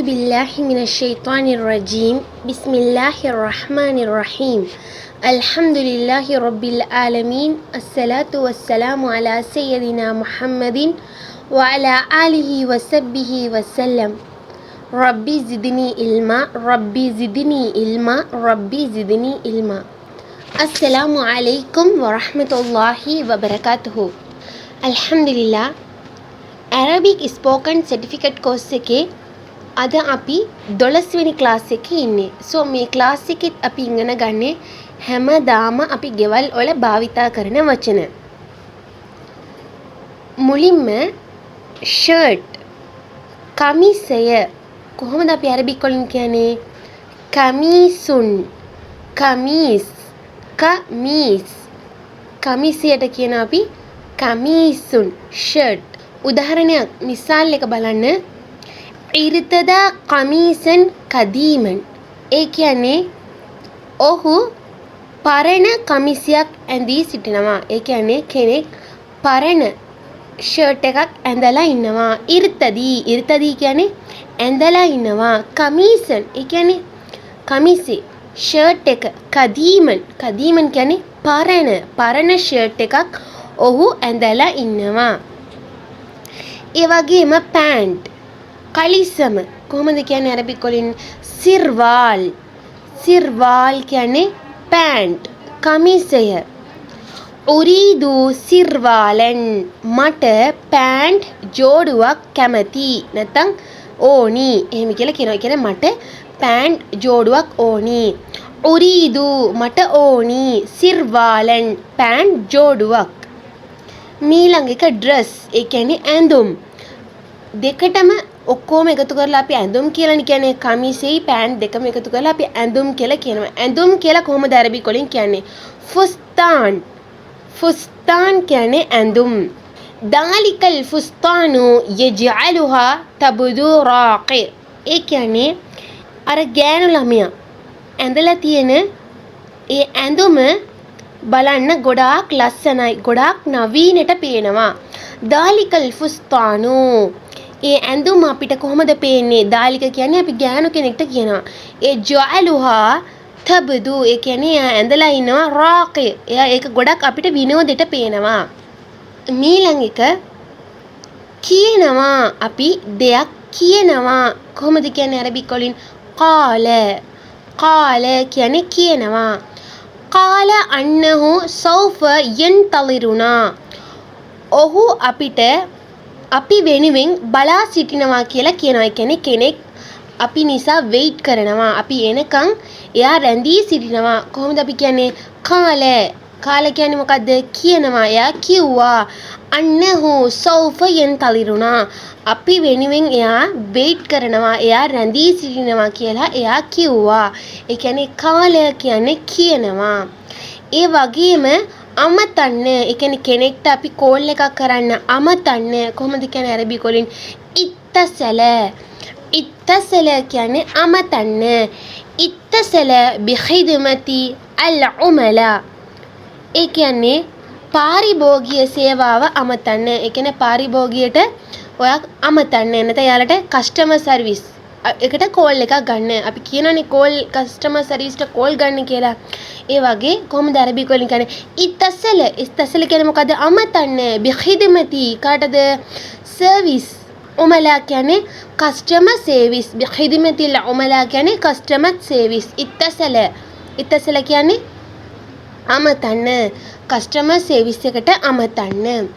بالله من الشيطان الرجيم بسم الله الرحمن الرحيم الحمد لله رب العالمين الصلاة والسلام على سيدنا محمد وعلى آله وصحبه وسلم ربي زدني علما ربي زدني علما ربي زدني علما السلام عليكم ورحمة الله وبركاته الحمد لله Arabic spoken certificate course එකේ අද අපි 12 වෙනි ක්ලාස් එකේ ඉන්නේ. මේ ක්ලාස් එකෙත් අපි ඉගෙන ගන්නේ හැමදාම අපි ගෙවල් වල භාවිතා කරන වචන. මුලින්ම shirt කමිසය කොහොමද අපි අරබික් වලින් කියන්නේ? කමීසුන් කමීස් කමීස් කමිසයට කියන අපි කමීසුන් shirt. උදාහරණයක් මිසාල් එක බලන්න. ඉර්තදා කමීසන් කදීමන්. ඒ කියන්නේ ඔහු පරණ කමිසයක් ඇඳී සිටිනවා. ඒ කියන්නේ කෙනෙක් පරණ ෂර්ට් එකක් ඇඳලා ඉන්නවා. ඉර්තදී කියන්නේ ඇඳලා ඉන්නවා. කමීසන් ඒ කියන්නේ කමිසෙ ෂර්ට් එක. කදීමන් කියන්නේ පරණ ෂර්ට් එකක් ඔහු ඇඳලා ඉන්නවා. ඒ වගේම පැන්ට් කලිසම කොහොමද කියන්නේ අරබික් වලින්? සිර්වාල් කියන්නේ පැන්ට් කමිසය. උරීදු සිර්වාලන් මට පැන්ට් ජෝඩුවක් කැමති නැත්නම් ඕනි එහෙම කියලා කියනවා. කියන්නේ මට පැන්ට් ජෝඩුවක් ඕනි. උරීදු මට ඕනි සිර්වාලන් පැන්ට් ජෝඩුවක්. මීළඟ එක ඩ්‍රස් ඒ කියන්නේ ඇඳුම්. දෙකටම ඔක්කොම එකතු කරලා අපි ඇඳුම් කියලා කියන්නේ. කමිසෙයි පෑන්ට් දෙකම එකතු කරලා අපි ඇඳුම් කියලා කියනවා. ඇඳුම් කියලා කොහොමද අරබික් වලින් කියන්නේ? ෆුස්තාන් කියන්නේ ඇඳුම්. දාලිකල් ෆුස්තානු යජ්අලුහා තබදු රාකි. ඒ කියන්නේ අර ගෑනු ළමයා ඇඳලා තියෙන ඒ ඇඳුම බලන්න ගොඩාක් ලස්සනයි, ගොඩාක් නවීනට පේනවා. දාලිකල් ෆුස්තානු ඒ ඇඳුම අපිට කොහොමද පේන්නේ? දාලික කියන්නේ අපි ගෑනු කෙනෙක්ට කියනවා. ඒ ජஅලුහා තබදු ඒ කියන්නේ ඇඳලා ඉන්නවා. රාකි එයා ඒක ගොඩක් අපිට විනෝදෙට පේනවා. මීළඟ එක කියනවා අපි දෙයක් කියනවා. කොහොමද කියන්නේ අරබික් වලින්? قال කියන්නේ කියනවා. قال أنه سوف ينتظرنا. ඔහු අපිට අපි වෙනුවෙන් බලා සිටිනවා කියලා කියනවා. ඒ කියන්නේ කෙනෙක් අපි නිසා වෙයිට් කරනවා. අපි එනකන් එයා රැඳී සිටිනවා. කොහොමද අපි කියන්නේ? කාල කියන්නේ මොකද්ද? කියනවා. එයා කිව්වා. අන්නහු සෞෆ යන්තලිරුනා. අපි වෙනුවෙන් එයා වෙයිට් කරනවා. එයා රැඳී සිටිනවා කියලා එයා කිව්වා. ඒ කියන්නේ කාල කියන්නේ කියනවා. ඒ වගේම අමතන්න ඒ කියන්නේ කෙනෙක්ට අපි කෝල් එකක් කරන්න අමතන්න කොහොමද කියන්නේ අරබික් වලින්? ඉත්තසල කියන්නේ අමතන්න. ඉත්තසල බිඛිදමති අල් උමලා. ඒ කියන්නේ පාරිභෝගීය සේවාව අමතන්න. ඒ කියන්නේ පාරිභෝගියට ඔයා අමතන්න. නැත්නම් යාලට කස්ටමර් සර්විස් එකට කෝල් එකක් ගන්න. අපි කියනනේ කෝල් කස්ටමර් සර්විස්ට කෝල් ගන්න කියලා. ඒ වගේ කොහොමද අරබික් වලින් කියන්නේ? ඉත්තසල කියන්නේ මොකද්ද? අමතන්න. බිඛිදමති කාටද? සර්විස්. උමලා කියන්නේ කස්ටමර් සර්විස්. බිඛිදමති අල් උමලා කියන්නේ කස්ටමර් සර්විස්. ඉත්තසල කියන්නේ අමතන්න. කස්ටමර් සර්විස් එකට අමතන්න.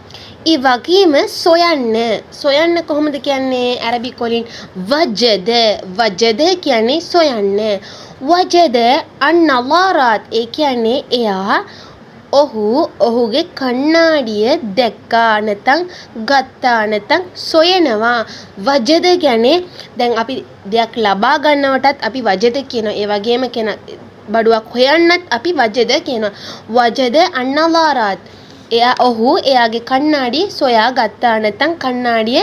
ඒ වගේම සොයන්න කොහොමද කියන්නේ අරබික් වලින්? වජද කියන්නේ සොයන්න. වජද අන්නලාරාත් ඒ කියන්නේ එයා ඔහුගේ කණ්ණාඩිය දැක්කා නැත්නම් ගත්තා නැත්නම් සොයනවා. වජද කියන්නේ දැන් අපි දෙයක් ලබා ගන්නවටත් අපි වජද කියනවා. ඒ වගේම කියන බඩුවක් හොයන්නත් අපි වජද කියනවා. වජද අන්නලාරාත් ඔහු එයාගේ කණ්ණාඩිය සොයා ගත්තා නැත්නම් කණ්ණාඩිය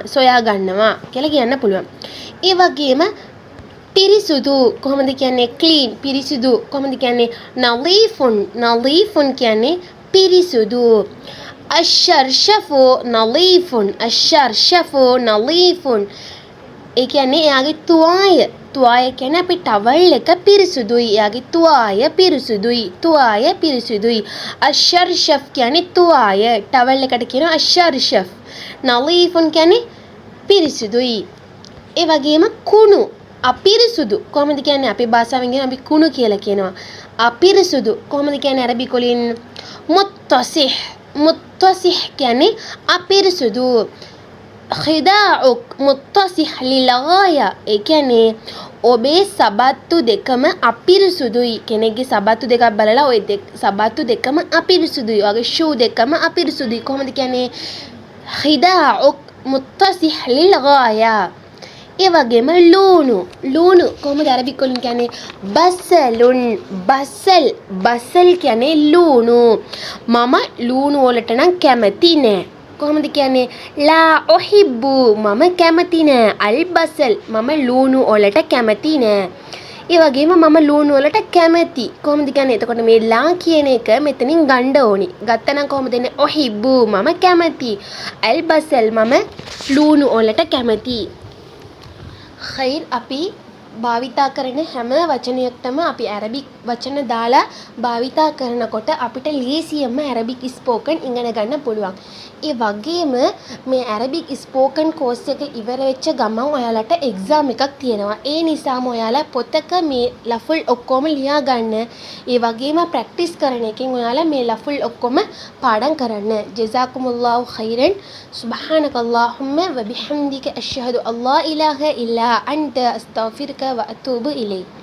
සොයා ගන්නවා කියලා කියන්න පුළුවන්. ඒ වගේම පිරිසුදු කොහොමද කියන්නේ? ක්ලීන් පිරිසුදු කොහොමද කියන්නේ? නලීෆුන් කියන්නේ පිරිසුදු. අෂර්ෂෆු නලීෆුන් ඒ කියන්නේ එයාගේ තුවාය කියන්නේ අපි ටවල් එක පිරිසුදුයි. එයාගේ තුවාය පිරිසුදුයි. අෂර්ෂෆ් කියන්නේ තුවාය. ටවල් එකට කියනවා අෂර්ෂෆ්. නලීෆුන් කියන්නේ පිරිසුදුයි. ඒ වගේම කුණු අපිරිසුදු කොහොමද කියන්නේ? අපේ භාෂාවෙන් කියන අපි කුණු කියලා කියනවා. අපිරිසුදු කොහොමද කියන්නේ අරබි වලින්? මුත්තසිහ කියන්නේ අපිරිසුදු. ඛිදාඋක් මුත්තසිහ ලිල්ගාය ඒ කියන්නේ ඔබේ සබත්තු දෙකම අපිරිසුදුයි. කෙනෙක්ගේ සබත්තු දෙකක් බලලා ওই සබත්තු දෙකම අපිරිසුදුයි. ඔයගේ ෂූ දෙකම අපිරිසුදුයි. කොහොමද කියන්නේ? ඛිදාඋක් මුත්තසිහ ලිල්ගාය. ඒ වගේම ලූණු කොහොමද අරබි වලින් කියන්නේ? බසල් කියන්නේ ලූණු. මම ලූණු වලට නම් කැමති නෑ. කොහොමද කියන්නේ? ලා උහිබ්බු මම කැමති නෑ. අල් බසල් මම ලූණු වලට කැමති නෑ. ඒ වගේම මම ලූණු වලට කැමති. කොහොමද කියන්නේ? එතකොට මේ ලා කියන එක මෙතනින් ගන්න ඕනි. ගත්තනම් කොහොමද එන්නේ? උහිබ්බු මම කැමති. අල් බසල් මම ලූණු වලට කැමති. ඛෛර් අපි භාවිතා කරන හැම වචනයකටම අපි ඇරබික් වචන දාලා භාවිතා කරනකොට අපිට ලේසියෙන්ම ඇරබික් ස්පෝකන් ඉගෙන ගන්න පුළුවන්. ඒ වගේම මේ ඇරබික් ස්පෝකන් කෝස් එක ඉවර වෙච්ච ගමන් ඔයාලට එක්සාම් එකක් තියෙනවා. ඒ නිසාම ඔයාලා පොතක මේ ලෆුල් ඔක්කොම ලියා ගන්න. ඒ වගේම ප්‍රැක්ටිස් කරන එකෙන් ඔයාලා මේ ලෆුල් ඔක්කොම පාඩම් කරන්න. ජසාකුමුල්ලාහු ඛෛරන්. සුබ්හානකල්ලාහුම්ම වබිහම්දික අෂ්හදු අල්ලා ඉලාහා ඉල්ලා අන්ත අස්තග්ෆිරුක වඅතූබු ඉලයික්.